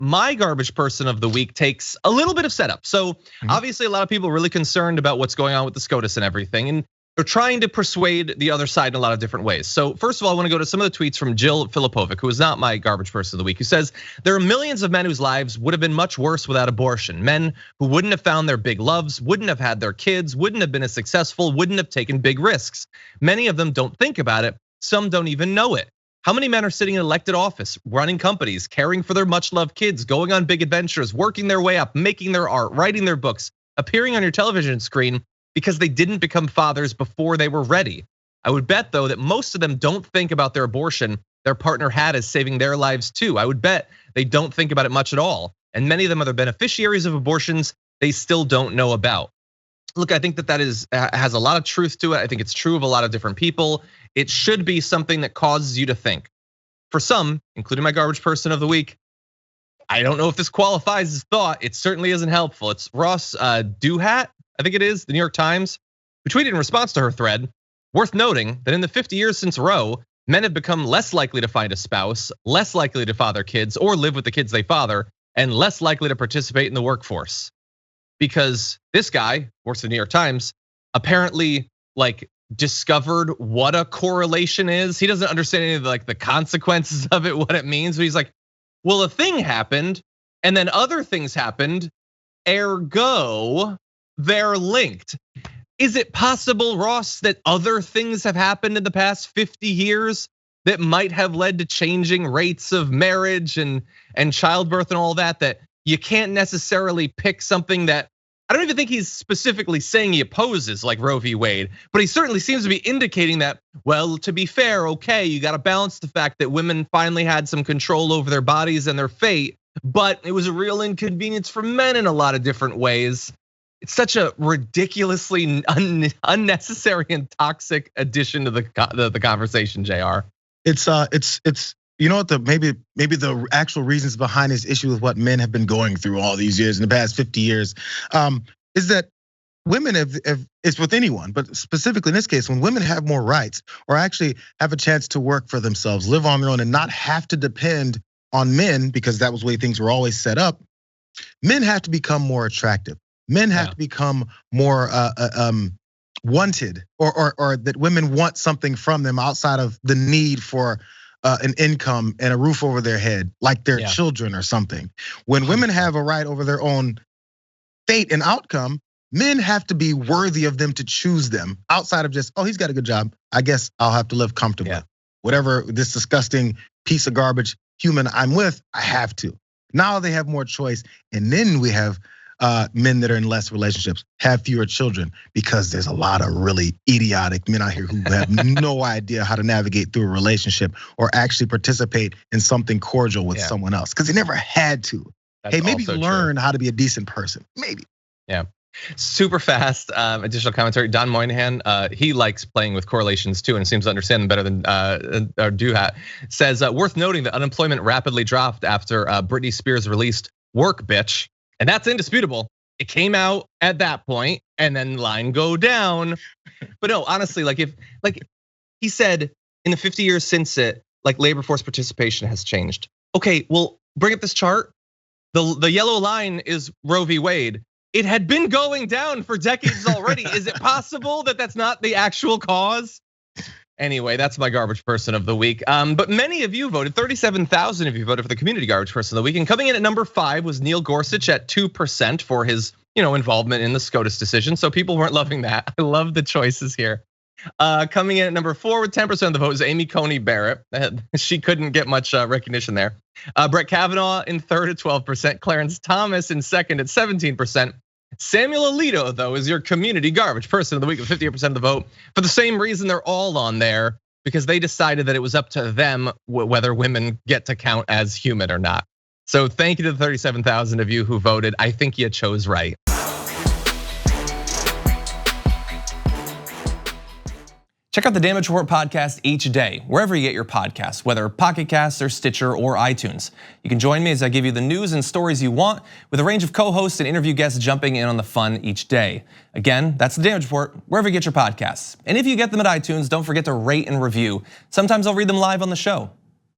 my garbage person of the week takes a little bit of setup. So obviously a lot of people are really concerned about what's going on with the SCOTUS and everything. And they're trying to persuade the other side in a lot of different ways. So first of all, I wanna go to some of the tweets from Jill Filipovic, who is not my garbage person of the week, who says, there are millions of men whose lives would have been much worse without abortion. Men who wouldn't have found their big loves, wouldn't have had their kids, wouldn't have been as successful, wouldn't have taken big risks. Many of them don't think about it. Some don't even know it. How many men are sitting in elected office, running companies, caring for their much loved kids, going on big adventures, working their way up, making their art, writing their books, appearing on your television screen because they didn't become fathers before they were ready? I would bet though that most of them don't think about their abortion their partner had as saving their lives too. I would bet they don't think about it much at all. And many of them are the beneficiaries of abortions they still don't know about. Look, I think that has a lot of truth to it. I think it's true of a lot of different people. It should be something that causes you to think. For some, including my garbage person of the week, I don't know if this qualifies as thought. It certainly isn't helpful. It's Ross Duhat, I think it is, the New York Times, who tweeted in response to her thread, worth noting that in the 50 years since Roe, men have become less likely to find a spouse, less likely to father kids or live with the kids they father, and less likely to participate in the workforce. Because this guy, works for the New York Times, apparently discovered what a correlation is. He doesn't understand any of the consequences of it, what it means. But he's like, well, a thing happened and then other things happened, ergo, they're linked. Is it possible, Ross, that other things have happened in the past 50 years that might have led to changing rates of marriage and childbirth and all that you can't necessarily pick something that, I don't even think he's specifically saying he opposes like Roe v. Wade, but he certainly seems to be indicating that, well, to be fair, okay, you gotta balance the fact that women finally had some control over their bodies and their fate, but it was a real inconvenience for men in a lot of different ways. It's such a ridiculously unnecessary and toxic addition to the conversation, JR. It's you know what, maybe the actual reasons behind this issue with what men have been going through all these years in the past 50 years is that women it's with anyone, but specifically in this case, when women have more rights or actually have a chance to work for themselves, live on their own and not have to depend on men, because that was the way things were always set up, men have to become more attractive. Men have to become more wanted, or that women want something from them outside of the need for an income and a roof over their head, like their children or something. When women have a right over their own fate and outcome, men have to be worthy of them to choose them outside of just, oh, he's got a good job, I guess I'll have to live comfortably. Yeah. Whatever this disgusting piece of garbage human I'm with, I have to. Now they have more choice, and then we have men that are in less relationships, have fewer children, because there's a lot of really idiotic men out here who have no idea how to navigate through a relationship or actually participate in something cordial with someone else, because they never had to. That's hey, maybe learn how to be a decent person, maybe. Yeah. Super fast additional commentary. Don Moynihan, he likes playing with correlations too, and seems to understand them better than Duhat. Says worth noting that unemployment rapidly dropped after Britney Spears released "Work Bitch," and that's indisputable. It came out at that point, and then line go down. But no, honestly, if he said in the 50 years since it, labor force participation has changed. Okay, well, bring up this chart. The yellow line is Roe v. Wade. It had been going down for decades already. Is it possible that that's not the actual cause? Anyway, that's my garbage person of the week. But many of you voted, 37,000 of you voted for the community garbage person of the week. And coming in at number 5 was Neil Gorsuch at 2% for his involvement in the SCOTUS decision. So people weren't loving that. I love the choices here. Coming in at number 4 with 10% of the vote is Amy Coney Barrett. She couldn't get much recognition there. Brett Kavanaugh in third at 12%. Clarence Thomas in second at 17%. Samuel Alito, though, is your community garbage person of the week with 58% of the vote. For the same reason they're all on there, because they decided that it was up to them whether women get to count as human or not. So thank you to the 37,000 of you who voted. I think you chose right. Check out the Damage Report podcast each day, wherever you get your podcasts, whether Pocket Casts or Stitcher or iTunes. You can join me as I give you the news and stories you want, with a range of co-hosts and interview guests jumping in on the fun each day. Again, that's the Damage Report, wherever you get your podcasts. And if you get them at iTunes, don't forget to rate and review. Sometimes I'll read them live on the show.